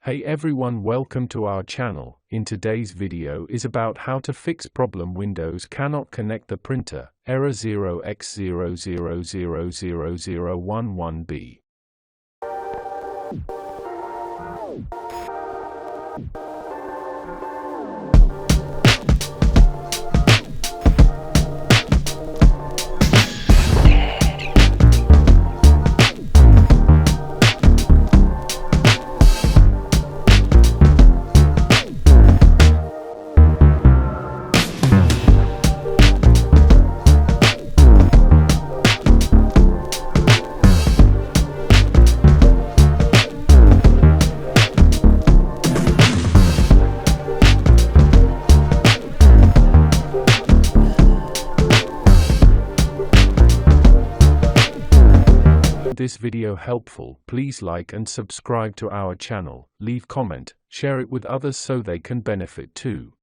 Hey everyone, welcome to our channel. In today's video is about how to fix problem Windows cannot connect the printer, error 0x0000011b. This video helpful, please like and subscribe to our channel, leave comment, share it with others so they can benefit too.